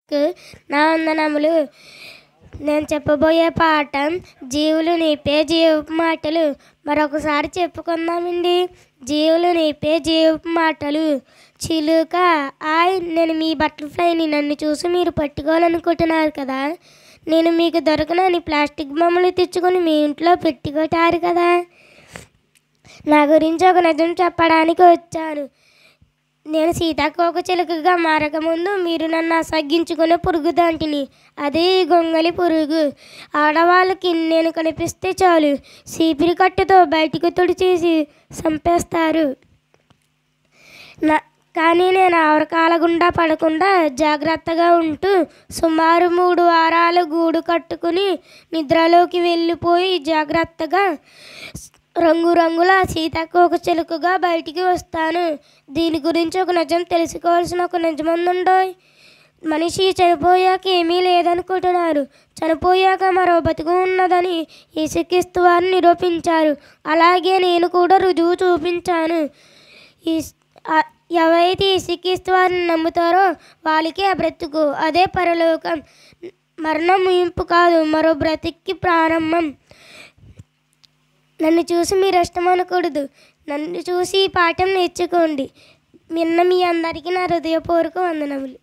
నా వందనములు. నేను చెప్పబోయే పాఠం జీవులు నేర్పే జీవపు మాటలు. మరొకసారి చెప్పుకుందామండి. జీవులు నేర్పే జీవపు మాటలు. చిలుక, నేను మీ బటర్ఫ్లైని. నన్ను చూసి మీరు పట్టుకోవాలనుకుంటున్నారు కదా. నేను మీకు దొరకనని ప్లాస్టిక్ బొమ్మలు తెచ్చుకొని మీ ఇంట్లో పెట్టుకుంటారు కదా. నా గురించి ఒక నిజం చెప్పడానికి వచ్చాను. నేను సీతాకోకచిలుకగా మారకముందు మీరు నన్ను అసగ్గించుకునే పురుగుదాంటిని. అదే ఈ గొంగలి పురుగు. ఆడవాళ్ళకి నేను కనిపిస్తే చాలు చీపిరి కట్టుతో బయటికి తుడిచేసి చంపేస్తారు. కానీ నేను ఆవరకాల గుండా పడకుండా జాగ్రత్తగా ఉంటూ సుమారు 3 వారాలు గూడు కట్టుకుని నిద్రలోకి వెళ్ళిపోయి జాగ్రత్తగా రంగురంగుల సీతాకోకచిలుకగా బయటికి వస్తాను. దీని గురించి ఒక నిజం తెలుసుకోవాల్సిన ఒక నిజం ఉందండోయ్. మనిషి చనిపోయాక ఏమీ లేదనుకుంటున్నారు. చనిపోయాక మరో బతుకు ఉన్నదని యేసుక్రీస్తు వారు నిరూపించారు. అలాగే నేను కూడా రుజువు చూపించాను. ఎవరైతే యేసుక్రీస్తు వారిని నమ్ముతారో వాళ్ళకి ఆ బ్రతుకు, అదే పరలోకం. మరణం ముగింపు కాదు, మరో బ్రతికి ప్రారంభం. నన్ను చూసి మీరు ఇష్టమనకూడదు. నన్ను చూసి ఈ పాఠం నేర్చుకోండి. మీ అందరికీ నా హృదయపూర్వక వందనములు.